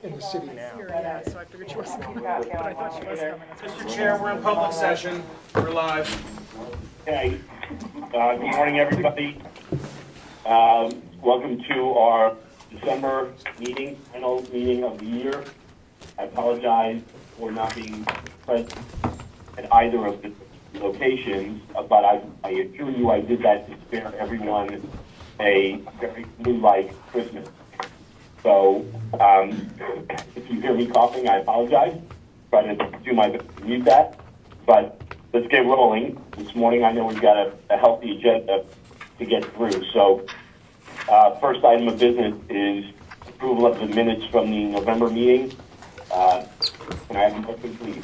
in the city now. Yeah, so I figured she wasn't here, but I thought she was coming. Mr. Chair, we're in public session. We're live. Okay. Good morning, everybody. Welcome to our December meeting, final meeting of the year. I apologize for not being present at either of the locations, but I assure you I did that to spare everyone a very flu-like Christmas. So if you hear me coughing, I apologize. Try to do my best to mute that. But let's get rolling. This morning I know we've got a healthy agenda to get through. So first item of business is approval of the minutes from the November meeting. Can I have a motion, please?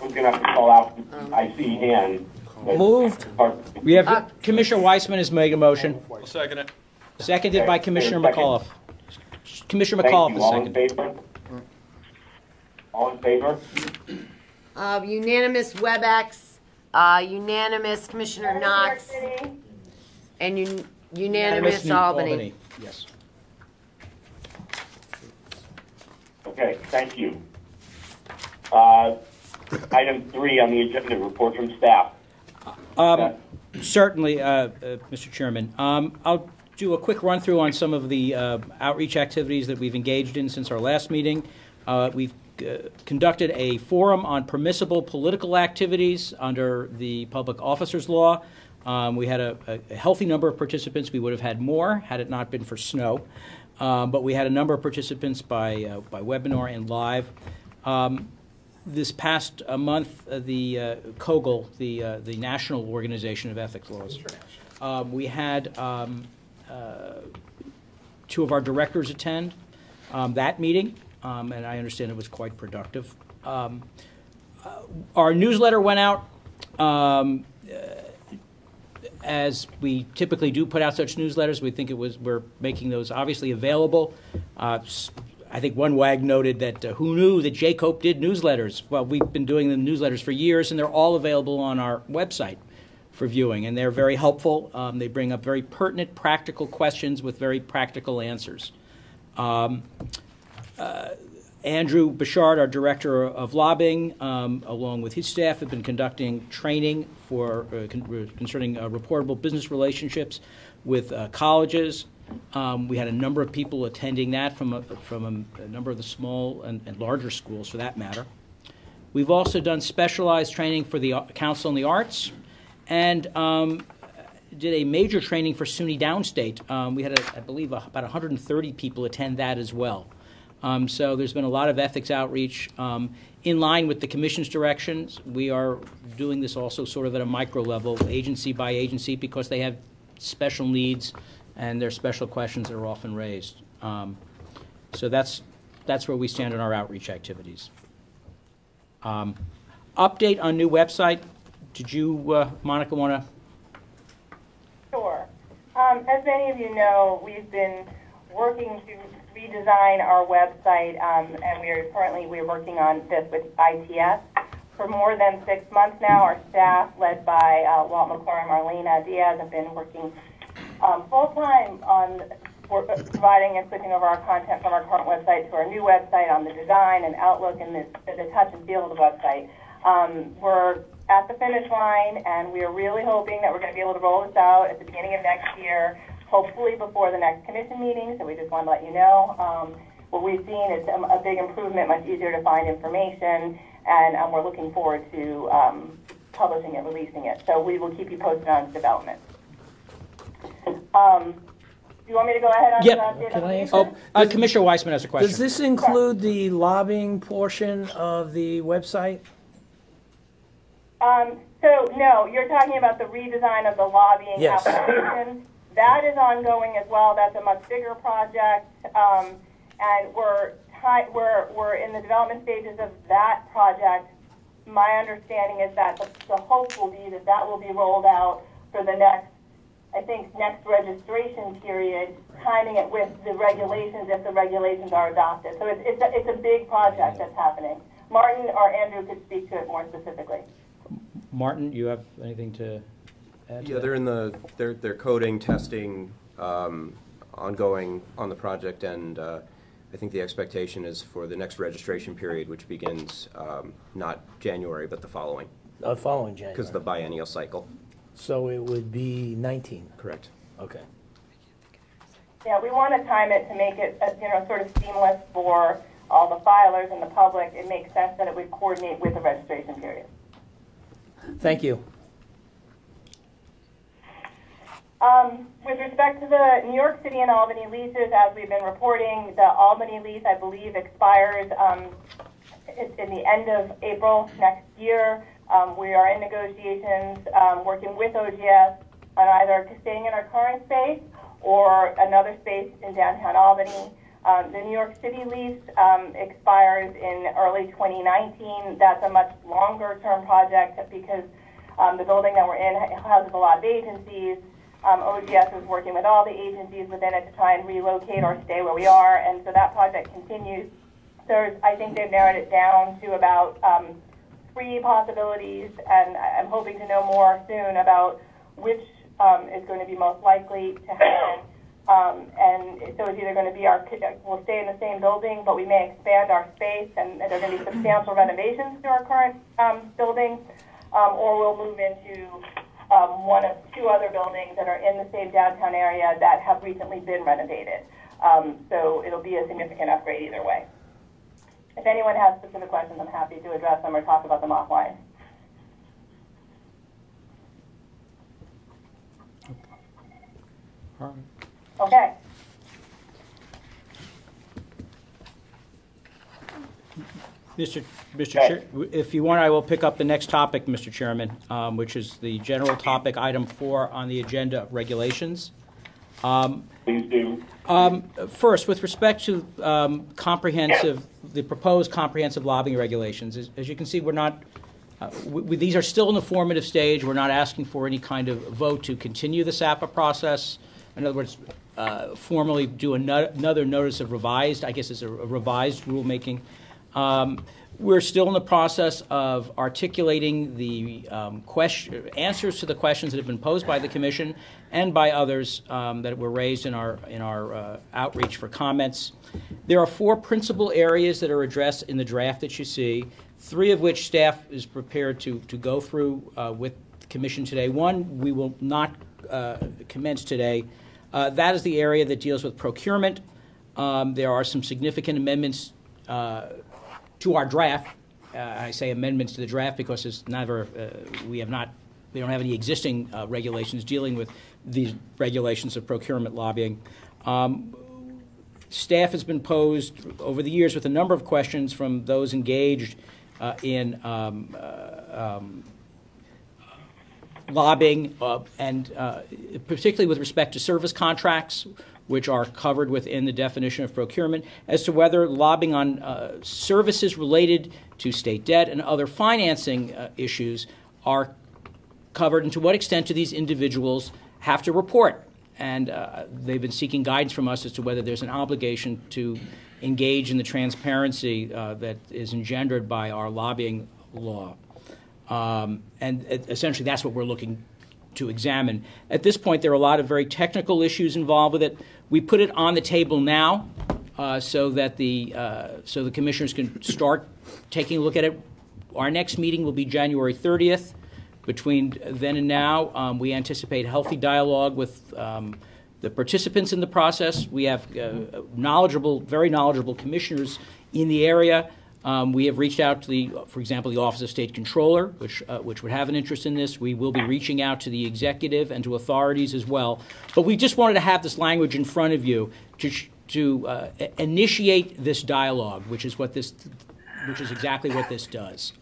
I'm going to have to call out. I see hands. Moved. We have Commissioner Weissman has made a motion. I'll second it. Seconded by Commissioner McAuliffe. Commissioner McAuliffe is second. All in favor? Unanimous WebEx, unanimous Commissioner Knox, and unanimous Albany. Yes. Okay, thank you. Item 3 on the agenda, report from staff. Certainly, Mr. Chairman. I'll do a quick run through on some of the outreach activities that we've engaged in since our last meeting. We've conducted a forum on permissible political activities under the Public Officers Law. We had a healthy number of participants. We would have had more had it not been for snow. But we had a number of participants by webinar and live. This past month, the COGL, the National Organization of Ethics Laws, we had 2 of our directors attend that meeting, and I understand it was quite productive. Our newsletter went out. As we typically do put out such newsletters, we think we're making those obviously available. I think one wag noted that who knew that J-COPE did newsletters? Well, we've been doing the newsletters for years, and they're all available on our website for viewing, and they're very helpful. They bring up very pertinent, practical questions with very practical answers. Andrew Bouchard, our Director of Lobbying, along with his staff, have been conducting training for concerning reportable business relationships with colleges. We had a number of people attending that from a number of the small and larger schools, for that matter. We've also done specialized training for the Council on the Arts, and did a major training for SUNY Downstate. We had, I believe, about 130 people attend that as well. So there's been a lot of ethics outreach. In line with the Commission's directions, we are doing this also sort of at a micro level, agency by agency, because they have special needs and there are special questions that are often raised. So that's where we stand in our outreach activities. Update on new website. Did you, Monica, want to? Sure. As many of you know, we've been working to redesign our website, and we're working on this with ITS for more than 6 months now. Our staff, led by Walt McClure and Marlena Diaz, have been working full-time on providing and switching over our content from our current website to our new website, on the design and outlook and the touch and feel of the website. We're at the finish line, and we are really hoping that we're going to be able to roll this out at the beginning of next year, hopefully before the next commission meeting, so we just want to let you know. What we've seen is a big improvement, much easier to find information, and we're looking forward to publishing it, releasing it. So we will keep you posted on development. Do you want me to go ahead on that? Can I answer? Commissioner Weissman has a question. Does this include the lobbying portion of the website? So, no, you're talking about the redesign of the lobbying application. That is ongoing as well. That's a much bigger project, and we're in the development stages of that project. My understanding is that the hope will be that will be rolled out for the next registration period, timing it with the regulations if the regulations are adopted. So it's a big project that's happening. Martin or Andrew could speak to it more specifically. Martin, you have anything to add to that? They're in they're coding, testing ongoing on the project, and I think the expectation is for the next registration period, which begins not January, but the following, Following January. because of the biennial cycle. So it would be 19. Correct. Okay. Yeah, we want to time it to make it, sort of seamless for all the filers and the public. It makes sense that it would coordinate with the registration period. Thank you. With respect to the New York City and Albany leases, as we've been reporting, the Albany lease, I believe, expires in the end of April next year. We are in negotiations working with OGS on either staying in our current space or another space in downtown Albany. The New York City lease expires in early 2019. That's a much longer-term project because the building that we're in houses a lot of agencies. OGS is working with all the agencies within it to try and relocate or stay where we are, and so that project continues. I think they've narrowed it down to about 3 possibilities, and I'm hoping to know more soon about which is going to be most likely to happen. And so it's either going to be we'll stay in the same building, but we may expand our space, and there are going to be substantial renovations to our current building, or we'll move into one of 2 other buildings that are in the same downtown area that have recently been renovated. So it'll be a significant upgrade either way. If anyone has specific questions, I'm happy to address them or talk about them offline. All right. Okay. Mr. Chair, if you want, I will pick up the next topic, Mr. Chairman, which is the general topic, item 4 on the agenda, regulations. Please do. First, with respect to the proposed comprehensive lobbying regulations, as you can see, we're not. These are still in the formative stage. We're not asking for any kind of vote to continue the SAPA process. In other words, formally do another notice of revised. I guess it's a revised rulemaking. We're still in the process of articulating the answers to the questions that have been posed by the Commission and by others that were raised in our outreach for comments. There are 4 principal areas that are addressed in the draft that you see, 3 of which staff is prepared to go through with the Commission today. 1 we will not commence today. That is the area that deals with procurement. There are some significant amendments to our draft. I say amendments to the draft because it's we don't have any existing regulations dealing with these regulations of procurement lobbying. Staff has been posed over the years with a number of questions from those engaged in lobbying, and particularly with respect to service contracts, which are covered within the definition of procurement, as to whether lobbying on services related to state debt and other financing issues are covered, and to what extent do these individuals have to report. And they've been seeking guidance from us as to whether there's an obligation to engage in the transparency that is engendered by our lobbying law. And essentially that's what we're looking to examine. At this point, there are a lot of very technical issues involved with it. We put it on the table now so that the commissioners can start taking a look at it. Our next meeting will be January 30th. Between then and now, we anticipate healthy dialogue with the participants in the process. We have very knowledgeable commissioners in the area. We have reached out to for example, the Office of State Controller, which would have an interest in this. We will be reaching out to the executive and to authorities as well. But we just wanted to have this language in front of you to initiate this dialogue, which is exactly what this does.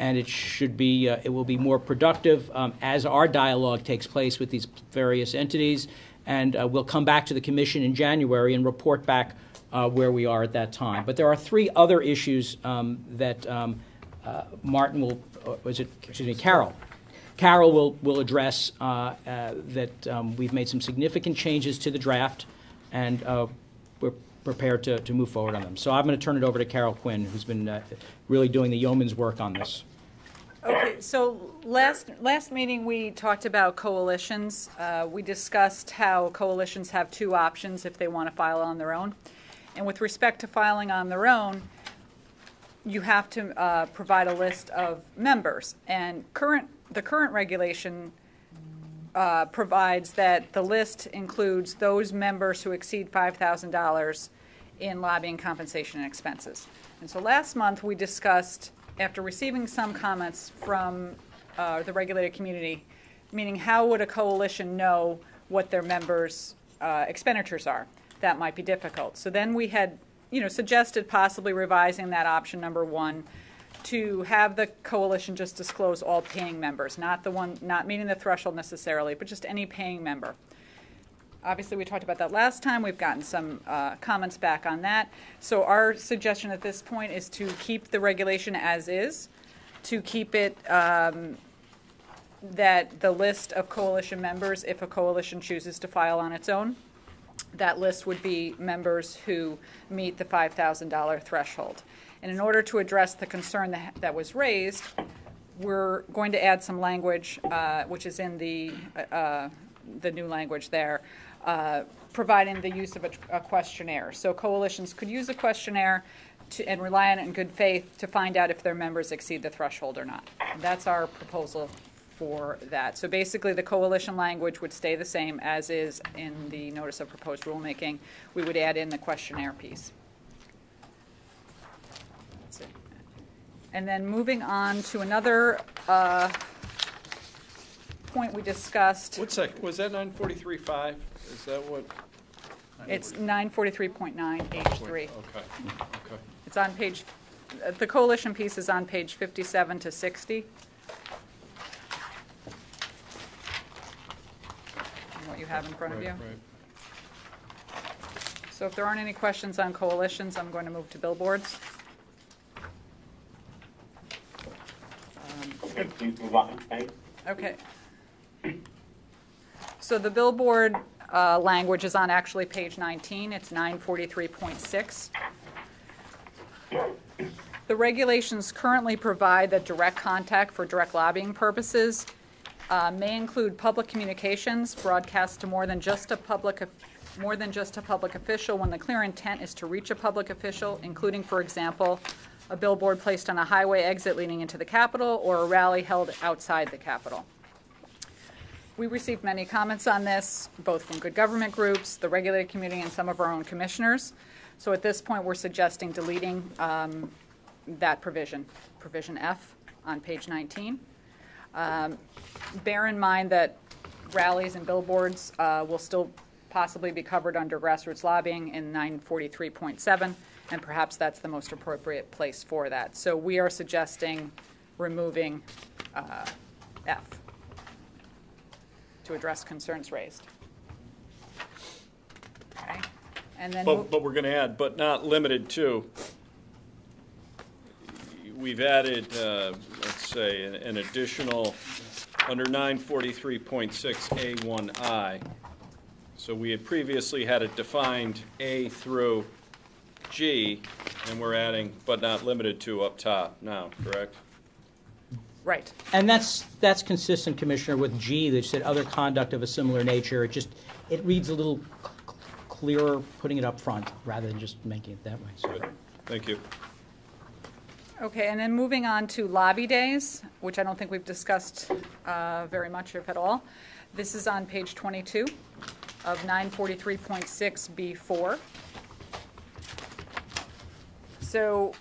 And it will be more productive as our dialogue takes place with these various entities. And we'll come back to the Commission in January and report back where we are at that time. But there are 3 other issues that Carol will address that we've made some significant changes to the draft, and we're prepared to move forward on them. So I'm going to turn it over to Carol Quinn, who's been really doing the yeoman's work on this. Okay, so last meeting, we talked about coalitions. We discussed how coalitions have two options if they want to file on their own. And with respect to filing on their own, you have to provide a list of members. And the current regulation provides that the list includes those members who exceed $5,000 in lobbying compensation and expenses. And so last month, we discussed, after receiving some comments from the regulated community, meaning how would a coalition know what their members' expenditures are? That might be difficult. So then we had, suggested possibly revising that option number 1 to have the coalition just disclose all paying members, not meeting the threshold necessarily, but just any paying member. Obviously, we talked about that last time. We've gotten some comments back on that. So our suggestion at this point is to keep the regulation as is, to keep it that the list of coalition members, if a coalition chooses to file on its own, that list would be members who meet the $5,000 threshold. And in order to address the concern that was raised, we're going to add some language, which is in the new language there, providing the use of a questionnaire. So coalitions could use a questionnaire and rely on it in good faith to find out if their members exceed the threshold or not. And that's our proposal for that. So basically the coalition language would stay the same as is in the notice of proposed rulemaking. We would add in the questionnaire piece. That's it. And then moving on to another point we discussed. What's that? Was that 943.5? Is that what? It's 943.9 H3. Okay. It's on page, the coalition piece is on page 57 to 60. What you have in front of you. Right. So if there aren't any questions on coalitions, I'm going to move to billboards. Okay, please move on. Thanks. Okay. So the billboard language is on actually page 19. It's 943.6. The regulations currently provide that direct contact for direct lobbying purposes may include public communications broadcast to more than just a public official when the clear intent is to reach a public official, including, for example, a billboard placed on a highway exit leading into the Capitol or a rally held outside the Capitol. We received many comments on this, both from good government groups, the regulated community, and some of our own commissioners. So at this point, we're suggesting deleting that provision, provision F on page 19. Bear in mind that rallies and billboards will still possibly be covered under grassroots lobbying in 943.7, and perhaps that's the most appropriate place for that. So we are suggesting removing F to address concerns raised. Okay. And then But we're going to add, but not limited to. We've added, let's say, an additional under 943.6A1I. So we had previously had it defined A through G, and we're adding but not limited to up top now, correct? right. And that's consistent, Commissioner, with G that said other conduct of a similar nature. It reads a little clearer putting it up front rather than just making it that way. So. Good. Thank you. Okay, and then moving on to lobby days, which I don't think we've discussed very much, if at all. This is on page 22 of 943.6B4. So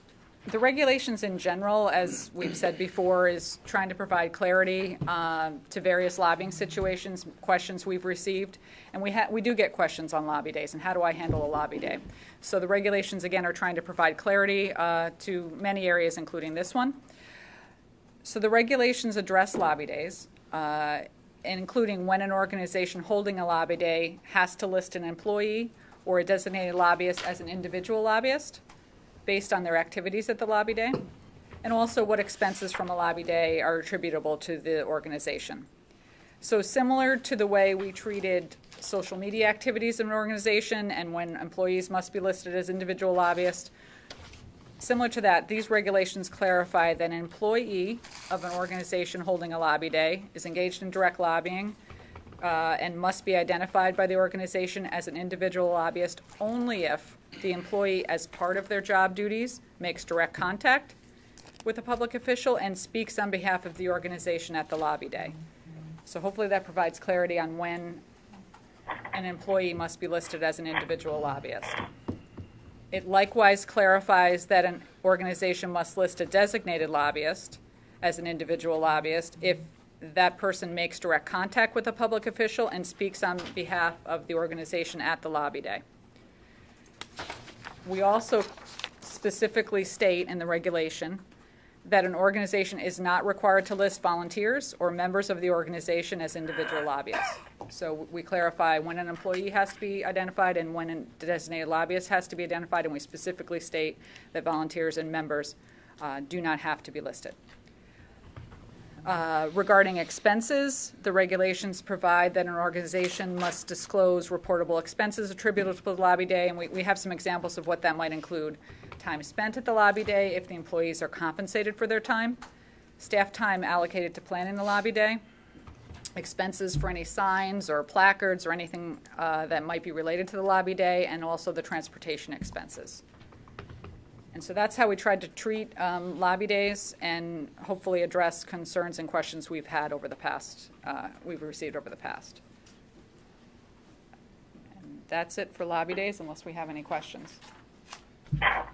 the regulations in general, as we've said before, is trying to provide clarity to various lobbying situations, questions we've received. And we do get questions on lobby days and how do I handle a lobby day. So the regulations, again, are trying to provide clarity to many areas, including this one. So the regulations address lobby days, including when an organization holding a lobby day has to list an employee or a designated lobbyist as an individual lobbyist based on their activities at the lobby day, and also what expenses from a lobby day are attributable to the organization. So similar to the way we treated social media activities in an organization and when employees must be listed as individual lobbyists, similar to that, these regulations clarify that an employee of an organization holding a lobby day is engaged in direct lobbying and must be identified by the organization as an individual lobbyist only if the employee, as part of their job duties, makes direct contact with a public official and speaks on behalf of the organization at the lobby day. So hopefully that provides clarity on when an employee must be listed as an individual lobbyist. It likewise clarifies that an organization must list a designated lobbyist as an individual lobbyist if that person makes direct contact with a public official and speaks on behalf of the organization at the lobby day. We also specifically state in the regulation that an organization is not required to list volunteers or members of the organization as individual lobbyists. So we clarify when an employee has to be identified and when a designated lobbyist has to be identified, and we specifically state that volunteers and members do not have to be listed. Regarding expenses, the regulations provide that an organization must disclose reportable expenses attributable to the lobby day, and we have some examples of what that might include. Time spent at the lobby day if the employees are compensated for their time, staff time allocated to planning the lobby day, expenses for any signs or placards or anything that might be related to the lobby day, and also the transportation expenses. And so that's how we tried to treat lobby days and hopefully address concerns and questions we've had over the past, we've received over the past. And that's it for lobby days, unless we have any questions. Are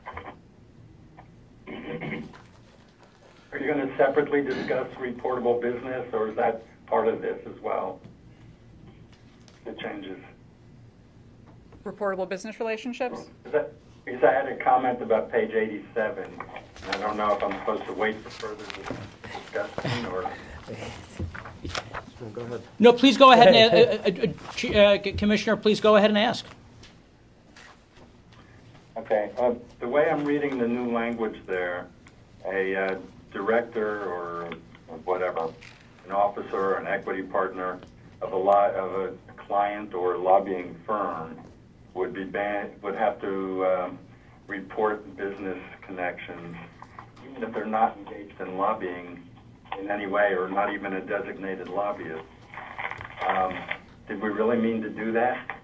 you going to separately discuss reportable business, or is that part of this as well? The changes. Reportable business relationships? Because I had a comment about page 87, and I don't know if I'm supposed to wait for further discussion or... Go ahead. No, please go ahead and, Commissioner, please go ahead and ask. Okay. The way I'm reading the new language there, a director or whatever, an officer, an equity partner of a client or lobbying firm would be would have to report business connections, even if they're not engaged in lobbying in any way or not even a designated lobbyist. Did we really mean to do that?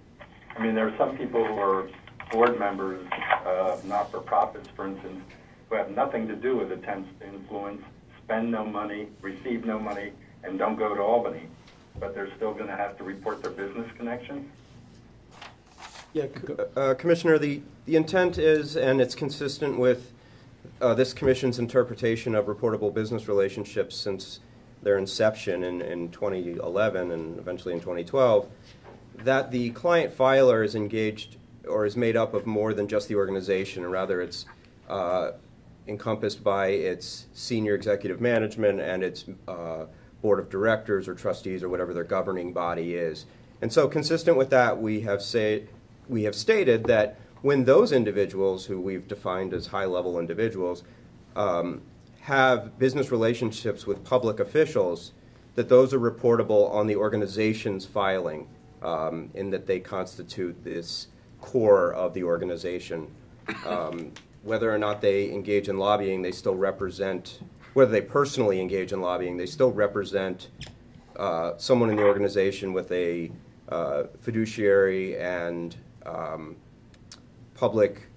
I mean, there are some people who are board members of not-for-profits, for instance, who have nothing to do with attempts to influence, spend no money, receive no money, and don't go to Albany, but they're still going to have to report their business connections? Yeah, Commissioner, the intent is, and it's consistent with this Commission's interpretation of reportable business relationships since their inception in 2011 and eventually in 2012, that the client filer is engaged or is made up of more than just the organization, and rather it's encompassed by its senior executive management and its board of directors or trustees or whatever their governing body is. And so consistent with that, we have stated that when those individuals, who we've defined as high-level individuals, have business relationships with public officials, that those are reportable on the organization's filing, in that they constitute this core of the organization. Whether or not they engage in lobbying, they still represent, whether they personally engage in lobbying, they still represent someone in the organization with a fiduciary and public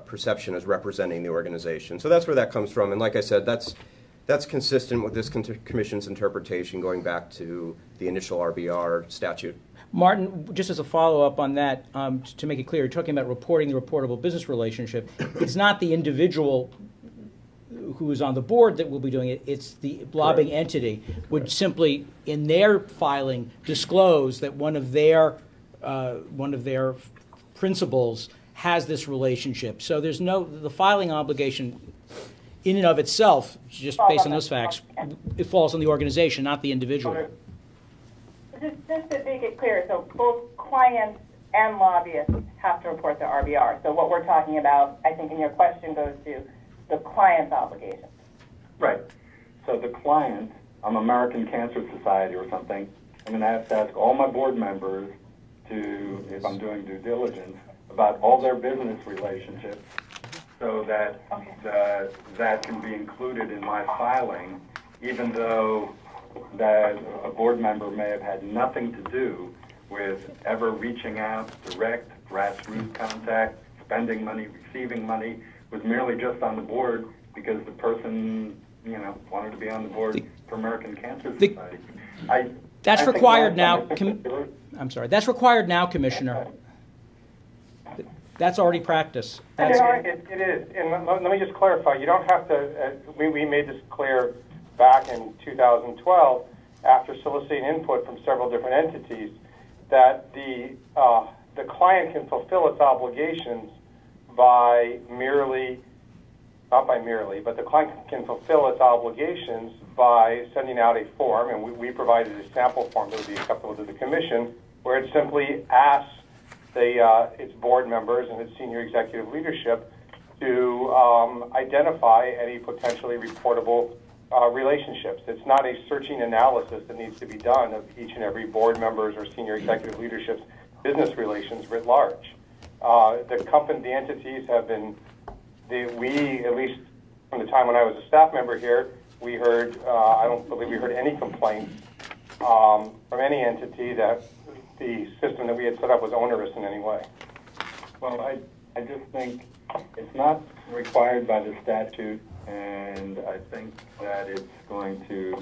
perception as representing the organization. So that's where that comes from. And like I said, that's consistent with this Commission's interpretation going back to the initial RBR statute. Martin, just as a follow-up on that, to make it clear, you're talking about reporting the reportable business relationship. It's not the individual who is on the board that will be doing it. It's the lobbying entity would simply, in their filing, disclose that one of their principals has this relationship. So there's the filing obligation in and of itself, just based on those facts, it falls on the organization, not the individual. Just to make it clear, so both clients and lobbyists have to report their RBR. So what we're talking about, I think in your question, goes to the client's obligation. Right. So the client, I'm American Cancer Society or something, I'm going to have to ask all my board members to, if I'm doing due diligence, about all their business relationships so that that can be included in my filing, even though that a board member may have had nothing to do with ever reaching out, direct, grassroots contact, spending money, receiving money, was merely just on the board because the person, wanted to be on the board for American Cancer Society. That's I think required last now. time I'm sorry. That's required now, Commissioner. That's already practice. It is. And let me just clarify. You don't have to, we made this clear back in 2012 after soliciting input from several different entities that the client can fulfill its obligations by merely, not by merely, but the client can fulfill its obligations by sending out a form, and we provided a sample form that would be acceptable to the Commission, where it simply asks its board members and its senior executive leadership to identify any potentially reportable relationships. It's not a searching analysis that needs to be done of each and every board member's or senior executive leadership's business relations writ large. The entities have been, we, at least from the time when I was a staff member here, we heard, I don't believe we heard any complaints from any entity that the system that we had set up was onerous in any way. Well, I just think it's not required by the statute, and I think that it's going to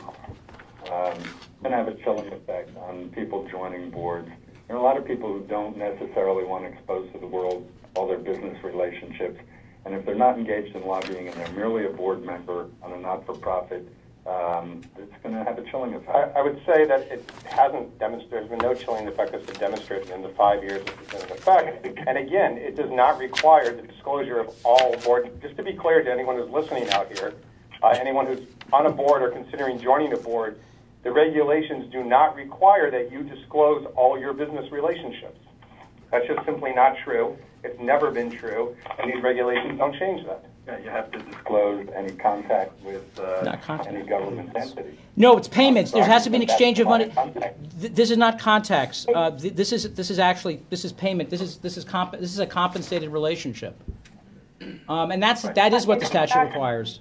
have a chilling effect on people joining boards. There are a lot of people who don't necessarily want to expose to the world all their business relationships, and if they're not engaged in lobbying and they're merely a board member on a not-for-profit, it's going to have a chilling effect. I would say that it hasn't demonstrated, there's been no chilling effect that's been demonstrated in the 5 years it's been in effect. And again, it does not require the disclosure of all board, just to be clear to anyone who's listening out here, anyone who's on a board or considering joining a board, the regulations do not require that you disclose all your business relationships. That's just simply not true. It's never been true, and these regulations don't change that. Yeah, you have to disclose any contact with any government entity. No, it's payments. There has to be an exchange of money. This is not contacts. This is payment. This is a compensated relationship, and that is what the statute requires.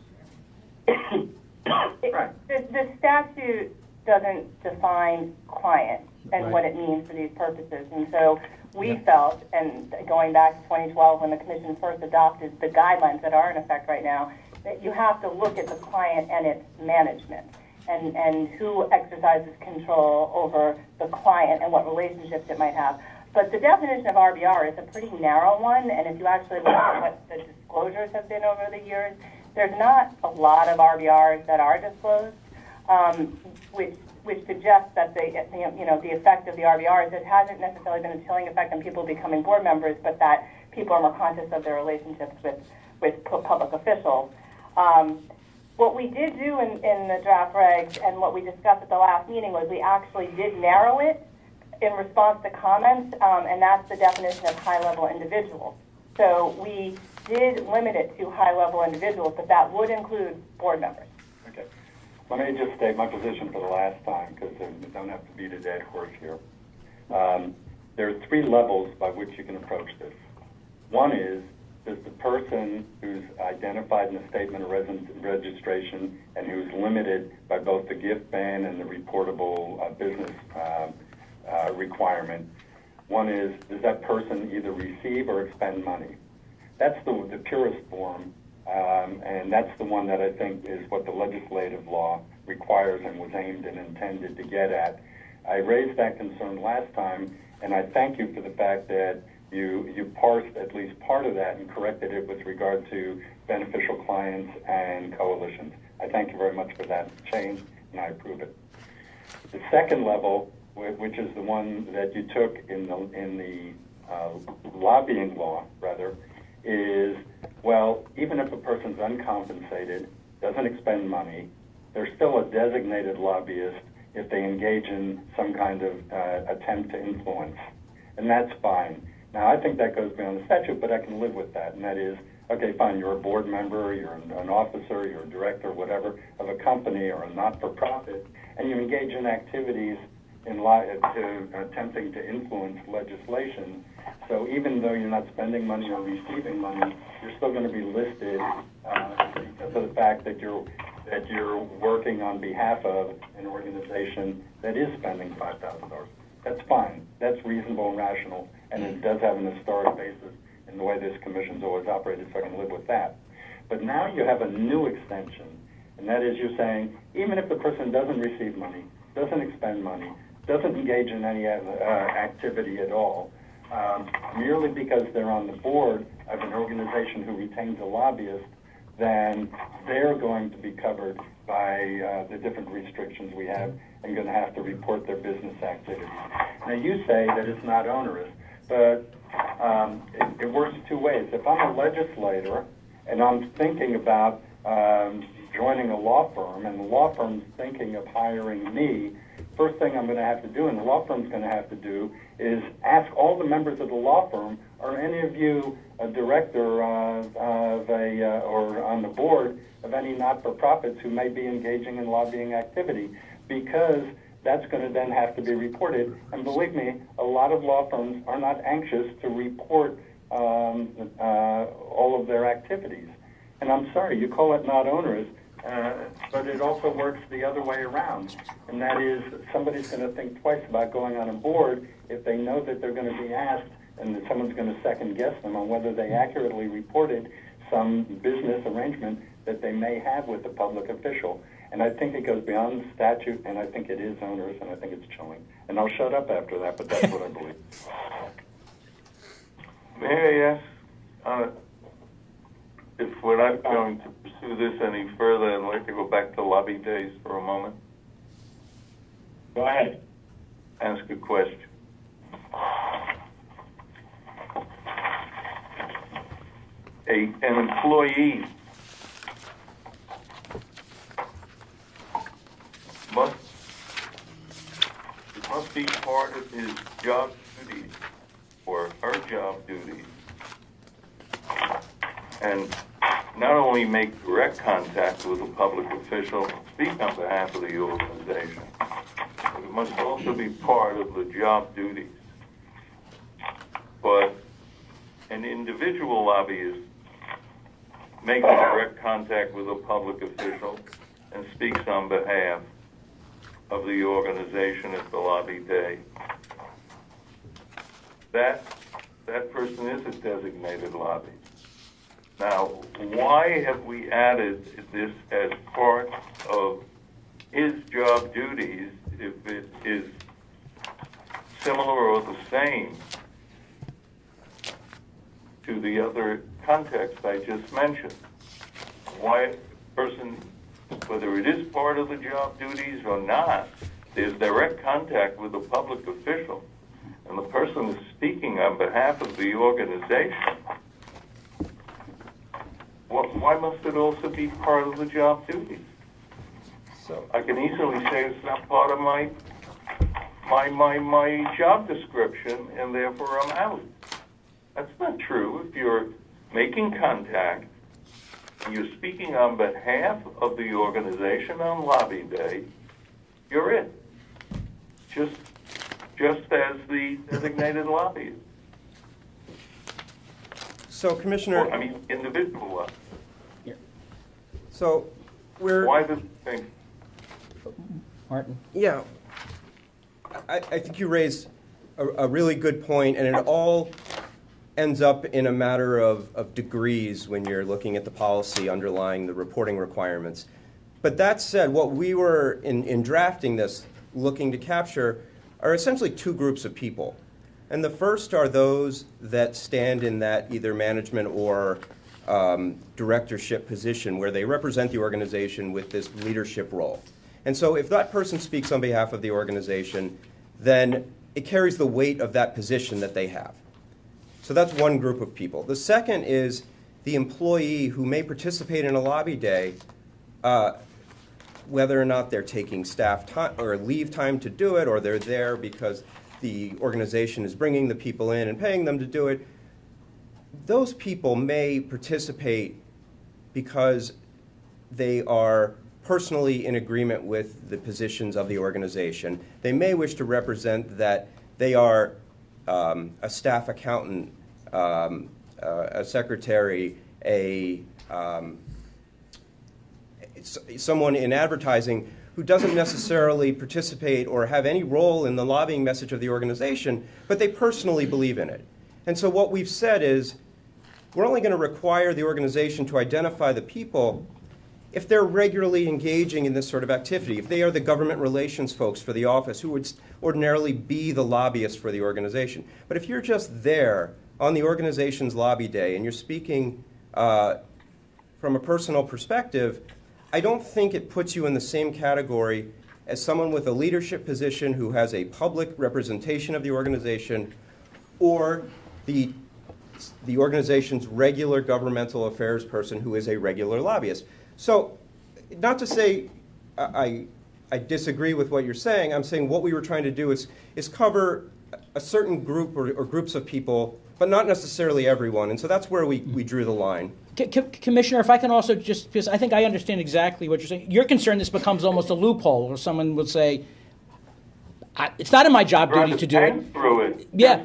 The statute doesn't define client and what it means for these purposes, and so we felt, and going back to 2012 when the Commission first adopted the guidelines that are in effect right now, that you have to look at the client and its management and who exercises control over the client and what relationships it might have. But the definition of RBR is a pretty narrow one, and if you actually look at what the disclosures have been over the years, there's not a lot of RBRs that are disclosed, which suggests that the effect of the RBR is it hasn't necessarily been a chilling effect on people becoming board members, but that people are more conscious of their relationships with public officials. What we did do in the draft regs and what we discussed at the last meeting was we actually did narrow it in response to comments, and that's the definition of high-level individuals. So we did limit it to high-level individuals, but that would include board members. Okay. Let me just state my position for the last time, because we don't have to beat a dead horse here. There are 3 levels by which you can approach this. One is, does the person who's identified in the statement of registration and who's limited by both the gift ban and the reportable business requirement, one is, does that person either receive or expend money? That's the purest form. And that's the one that I think is what the legislative law requires and was aimed and intended to get at. I raised that concern last time, and I thank you for the fact that you parsed at least part of that and corrected it with regard to beneficial clients and coalitions. I thank you very much for that change, and I approve it. The second level, which is the one that you took in the lobbying law, rather, is, well, even if a person's uncompensated, doesn't expend money, they're still a designated lobbyist if they engage in some kind of attempt to influence. And that's fine. Now, I think that goes beyond the statute, but I can live with that. And that is, okay, fine, you're a board member, you're an officer, you're a director, whatever, of a company or a not-for-profit, and you engage in activities attempting to influence legislation. So even though you're not spending money or receiving money, you're still going to be listed because of the fact that you're working on behalf of an organization that is spending $5,000. That's fine. That's reasonable and rational, and it does have an historic basis in the way this commission's always operated, so I can live with that. But now you have a new extension, and that is you're saying even if the person doesn't receive money, doesn't expend money, doesn't engage in any activity at all, merely because they're on the board of an organization who retains a lobbyist, then they're going to be covered by the different restrictions we have and going to have to report their business activities. Now, you say that it's not onerous, but it works two ways. If I'm a legislator and I'm thinking about joining a law firm, and the law firm's thinking of hiring me, first thing I'm going to have to do, and the law firm's going to have to do, is ask all the members of the law firm, are any of you a director of or on the board of any not-for-profits who may be engaging in lobbying activity? Because that's going to then have to be reported. And believe me, a lot of law firms are not anxious to report all of their activities. And I'm sorry, you call it not onerous, but it also works the other way around. And that is, somebody's going to think twice about going on a board if they know that they're going to be asked and that someone's going to second guess them on whether they accurately reported some business arrangement that they may have with a public official. And I think it goes beyond the statute, and I think it is onerous, and I think it's chilling. And I'll shut up after that, but that's what I believe. May I ask, if we're not going to pursue this any further, I'd like to go back to lobby days for a moment? Go ahead. Ask a question. An employee must be part of his job duties or her job duties, and not only make direct contact with a public official, speak on behalf of the organization, but it must also be part of the job duties. But an individual lobbyist makes direct contact with a public official and speaks on behalf of the organization at the lobby day. That person is a designated lobbyist. Now, why have we added this as part of his job duties if it is similar or the same to the other context I just mentioned? Why a person, whether it is part of the job duties or not, there's direct contact with a public official, and the person is speaking on behalf of the organization. Well, why must it also be part of the job duties? So I can easily say it's not part of my job description, and therefore I'm out. That's not true. If you're making contact and you're speaking on behalf of the organization on lobby day, you're it. Just as the designated lobbyist. So, Commissioner... Or, I mean, individual lobbyist. Yeah. So, we're... Why this thing? Martin? Yeah. I think you raised a really good point, and it all ends up in a matter of degrees when you're looking at the policy underlying the reporting requirements. But that said, what we were, in drafting this, looking to capture are essentially two groups of people. And the first are those that stand in that either management or directorship position where they represent the organization with this leadership role. And so if that person speaks on behalf of the organization, then it carries the weight of that position that they have. So that's one group of people. The second is the employee who may participate in a lobby day, whether or not they're taking staff time or leave time to do it, or they're there because the organization is bringing the people in and paying them to do it. Those people may participate because they are personally in agreement with the positions of the organization. They may wish to represent that they are a staff accountant, a secretary, someone in advertising who doesn't necessarily participate or have any role in the lobbying message of the organization, but they personally believe in it. And so what we've said is, we're only going to require the organization to identify the people if they're regularly engaging in this sort of activity, if they are the government relations folks for the office who would ordinarily be the lobbyists for the organization. But if you're just there on the organization's lobby day and you're speaking from a personal perspective, I don't think it puts you in the same category as someone with a leadership position who has a public representation of the organization or the organization's regular governmental affairs person who is a regular lobbyist. So, not to say I disagree with what you're saying. I'm saying what we were trying to do is cover a certain group or groups of people, but not necessarily everyone. And so that's where we drew the line. Commissioner, if I can also just, because I think I understand exactly what you're saying. You're concerned this becomes almost a loophole where someone would say, it's not in my job duty to do it. Through it. Yeah.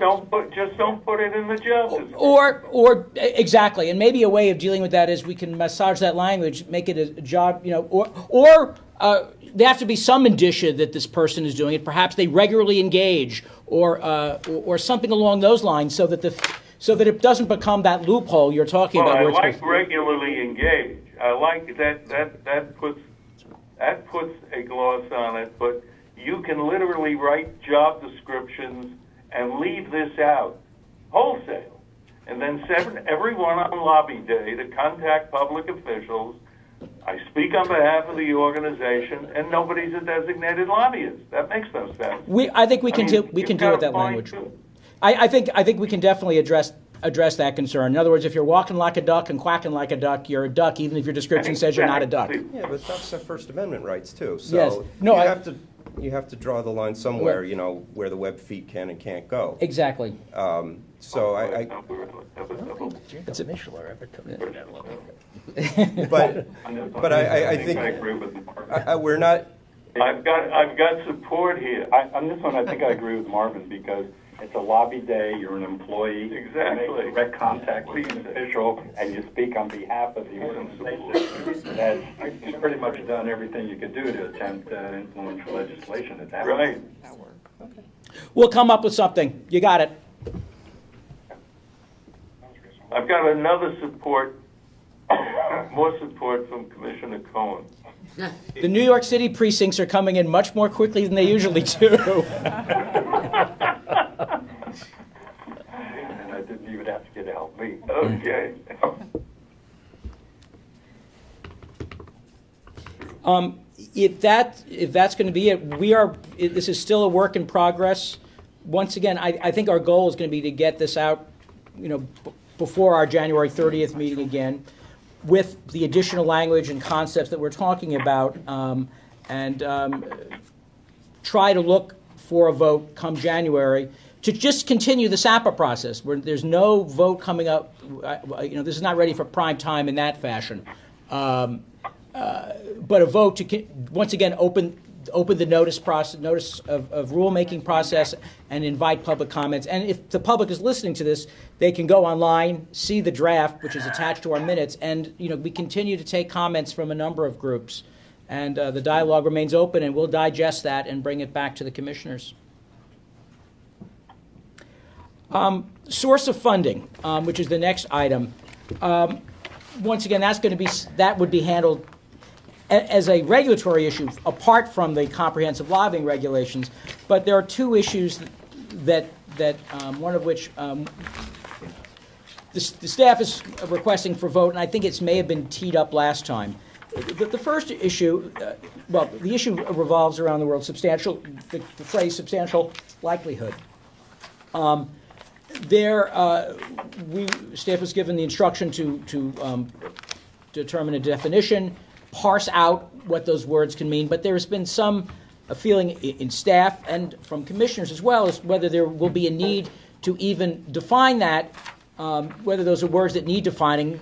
Just don't put it in the job. Or exactly, and maybe a way of dealing with that is we can massage that language, make it a job, or there have to be some indicia that this person is doing it. Perhaps they regularly engage, or something along those lines, so that it doesn't become that loophole you're talking about. I like regularly engage. I like that puts a gloss on it, but you can literally write job descriptions and leave this out wholesale, and then send everyone on lobby day to contact public officials. I speak on behalf of the organization, and nobody's a designated lobbyist. That makes no sense. I think we can deal with that language. I think we can definitely address that concern. In other words, if you're walking like a duck and quacking like a duck, you're a duck, even if your description says you're not a duck. Yeah, but that's the First Amendment rights too. So yes. No, you have to draw the line somewhere, where the web feed can and can't go. Exactly. So It's initial or ever took but I think I agree with we're not. I've got support here. On this one, I think I agree with Marvin because it's a lobby day. You're an employee. Exactly. You make direct contact with an official, and you speak on behalf of the organization. That you've pretty much done everything you could do to attempt to influence legislation at that right. point. We'll come up with something. You got it. I've got another support, more support from Commissioner Cohen. The New York City precincts are coming in much more quickly than they usually do. And I didn't even ask you to help me. Okay. If that's going to be it, this is still a work in progress. Once again, I think our goal is going to be to get this out, before our January 30th meeting again, with the additional language and concepts that we're talking about, and try to look for a vote come January to just continue the SAPA process, where there's no vote coming up. This is not ready for prime time in that fashion. But a vote to once again open the notice of rulemaking process and invite public comments. And if the public is listening to this, they can go online, see the draft, which is attached to our minutes, and we continue to take comments from a number of groups. And the dialogue remains open, and we'll digest that and bring it back to the commissioners. Source of funding, which is the next item. Once again, that would be handled as a regulatory issue apart from the comprehensive lobbying regulations. But there are two issues that one of which the staff is requesting for vote, and I think it may have been teed up last time. The first issue, the issue revolves around the word substantial, the phrase substantial likelihood. Staff was given the instruction to determine a definition, parse out what those words can mean, but there has been a feeling in staff and from commissioners as well as whether there will be a need to even define that, whether those are words that need defining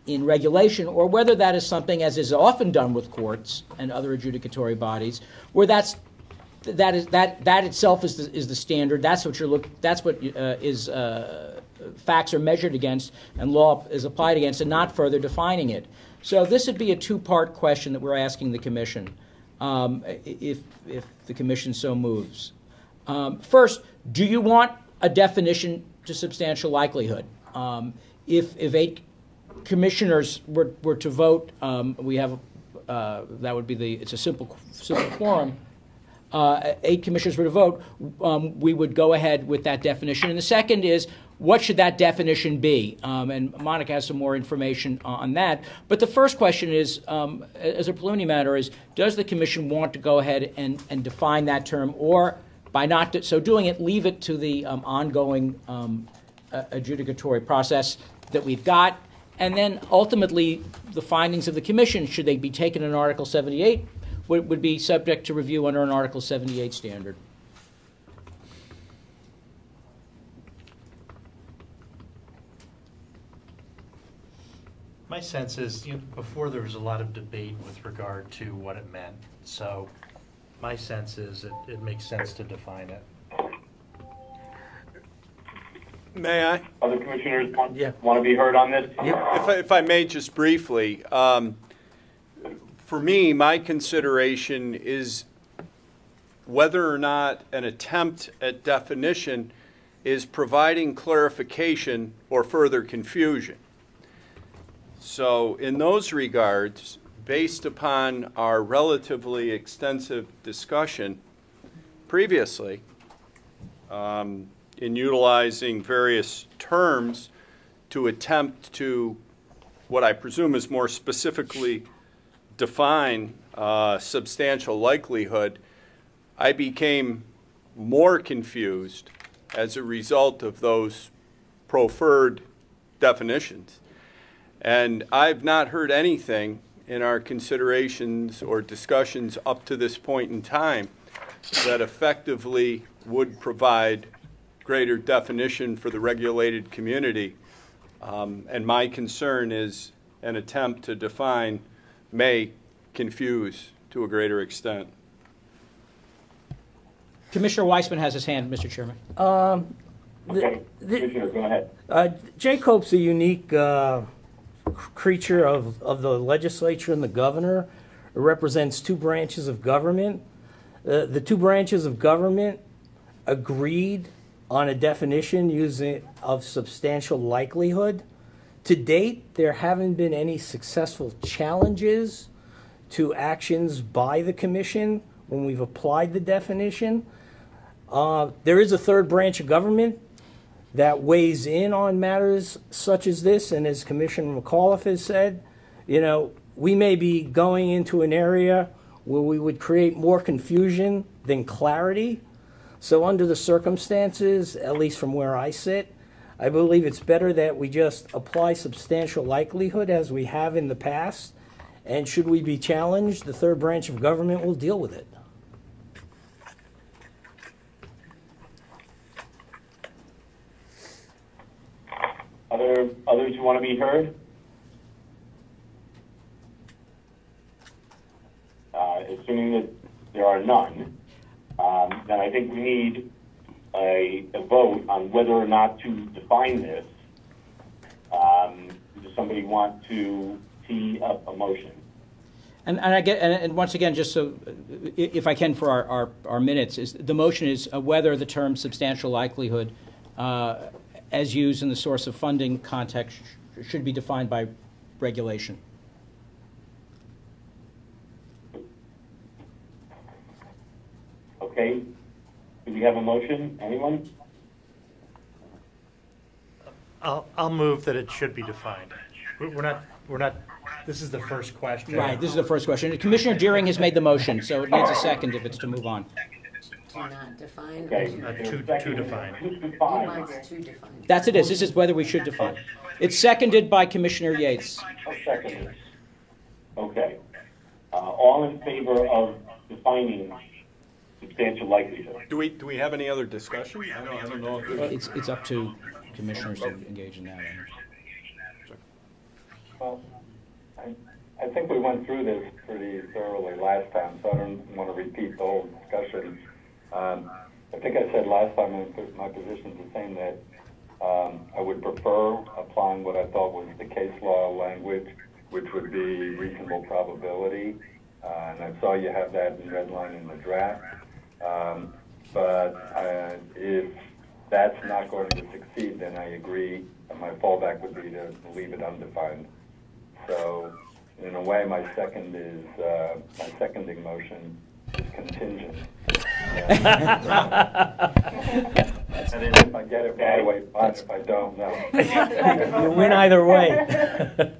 in regulation, or whether that is something, as is often done with courts and other adjudicatory bodies, where that itself is the standard. That's what facts are measured against and law is applied against, and not further defining it. So this would be a two-part question that we're asking the Commission, if the Commission so moves. First, do you want a definition to substantial likelihood? If 8 commissioners were to vote, we have that would be it's a simple quorum. 8 commissioners were to vote, we would go ahead with that definition. And the second is, what should that definition be? And Monica has some more information on that. But the first question is, as a preliminary matter, is does the Commission want to go ahead and define that term, or by not so doing it, leave it to the ongoing adjudicatory process that we've got? And then ultimately, the findings of the Commission, should they be taken in Article 78, would be subject to review under an Article 78 standard. My sense is, before there was a lot of debate with regard to what it meant. So my sense is it makes sense to define it. May I? Other commissioners want to be heard on this? If I may, just briefly, for me, my consideration is whether or not an attempt at definition is providing clarification or further confusion. So in those regards, based upon our relatively extensive discussion previously, in utilizing various terms to attempt to, what I presume is more specifically define substantial likelihood, I became more confused as a result of those proffered definitions. And I've not heard anything in our considerations or discussions up to this point in time that effectively would provide greater definition for the regulated community. And my concern is an attempt to define may confuse to a greater extent. Commissioner Weissman has his hand, Mr. Chairman. Commissioner, go ahead. Jay Cope's a unique creature of the legislature and the governor. It represents 2 branches of government. The 2 branches of government agreed on a definition of substantial likelihood. To date, there haven't been any successful challenges to actions by the Commission when we've applied the definition. There is a 3rd branch of government that weighs in on matters such as this, and as Commissioner McAuliffe has said, we may be going into an area where we would create more confusion than clarity. So under the circumstances, at least from where I sit, I believe it's better that we just apply substantial likelihood as we have in the past, and should we be challenged, the 3rd branch of government will deal with it. Others who want to be heard? Assuming that there are none, then I think we need a vote on whether or not to define this. Does somebody want to tee up a motion? And once again, just so, if I can, for our minutes, the motion is whether the term substantial likelihood, as used in the source of funding context, should be defined by regulation. Okay. Do we have a motion? Anyone? I'll move that it should be defined. We're not. This is the first question. Right. This is the first question. Commissioner Deering has made the motion, so it needs a second if it's to move on. Do not define. Okay. To define. He wants to define. That's it. This is whether we should define. It's seconded by Commissioner Yates. I'll second it. Okay. All in favor of defining substantial likelihood? Do we have any other discussion? I don't know if It's up to commissioners to engage in that. Well, I think we went through this pretty thoroughly last time, so I don't want to repeat the whole discussion. I think I said last time, and my position is the same, that I would prefer applying what I thought was the case law language, which would be reasonable probability. And I saw you have that in red line in the draft. But if that's not going to succeed, then I agree. And my fallback would be to leave it undefined. So, in a way, my seconding motion is contingent. And if I get it right away, fine. If I don't, no. You win either way.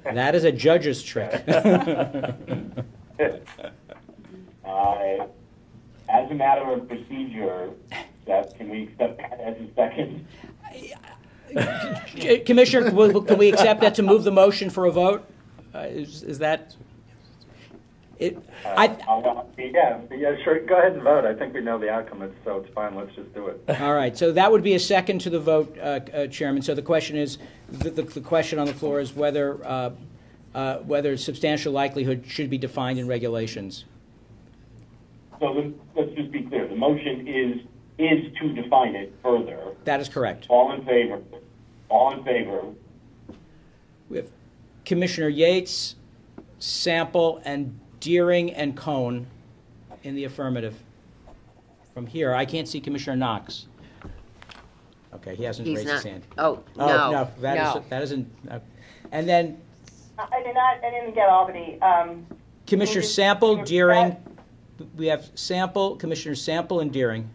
That is a judge's trick. As a matter of procedure, can we accept that as a second? Commissioner, can we accept that to move the motion for a vote? Is that it? Yeah, sure. Go ahead and vote. I think we know the outcome, so it's fine. Let's just do it. All right. So that would be a second to the vote, Chairman. So the question is, the question on the floor is whether substantial likelihood should be defined in regulations. So let's just be clear. The motion is to define it further. That is correct. All in favor? All in favor? We have Commissioner Yates, Sample, and Deering and Cohn in the affirmative. From here, I can't see Commissioner Knox. Okay, he hasn't raised his hand. Oh, no. No, that isn't. And then I didn't get Albany. Commissioner Sample, Deering. We have Sample, Commissioner Sample, and Deering.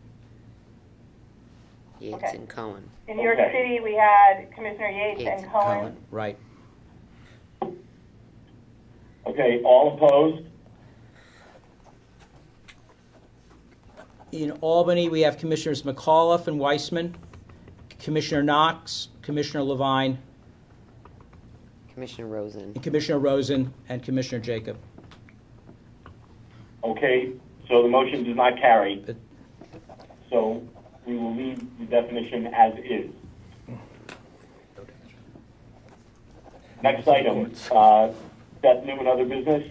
Yates and Cohen. In New York City, we had Commissioner Yates and Cohen. Right. Okay, all opposed? In Albany, we have Commissioners McAuliffe and Weissman, Commissioner Knox, Commissioner Levine, Commissioner Rosen. and Commissioner Rosen, and Commissioner Jacob. Okay, so the motion does not carry. So we will leave the definition as is. Next item, Beth New and other business.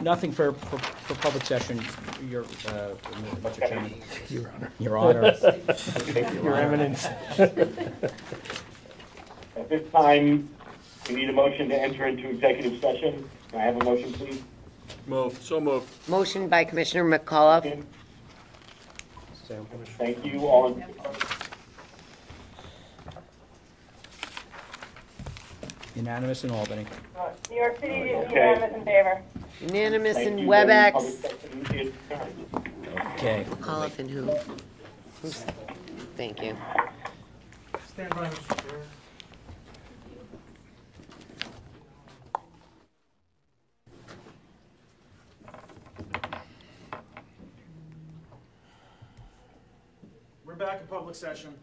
Nothing for public session, Your Mr. Chairman. Your Honor. Your Honor. Your Eminence. At this time, we need a motion to enter into executive session. Can I have a motion, please? So moved. Motion by Commissioner McAuliffe. Thank you. All in Unanimous in Albany. New York City, unanimous in favor. Unanimous Thank in you. WebEx. Public session is adjourned. Okay. McAuliffe and who? Thank you. Stand by, Mr. Chair. We're back in public session.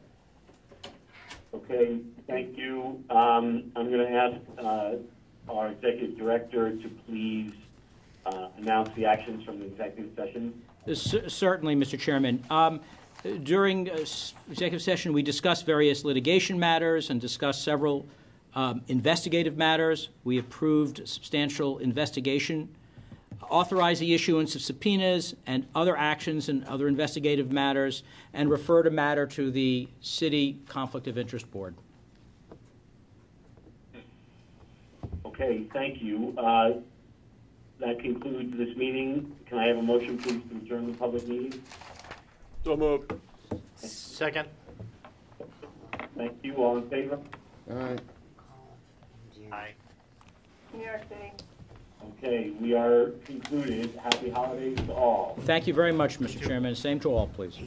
Okay, thank you. I'm going to ask our executive director to please announce the actions from the executive session. Certainly, Mr. Chairman. During executive session, we discussed various litigation matters and discussed several investigative matters. We approved substantial investigation, authorized the issuance of subpoenas and other actions and other investigative matters, and referred a matter to the City Conflict of Interest Board. Okay, thank you. That concludes this meeting. Can I have a motion, please, to adjourn the public meeting? So moved. Second. Thank you. All in favor? Aye. New York City. Okay, we are concluded. Happy holidays to all. Thank you very much, Mr. Chairman. Same to all, please.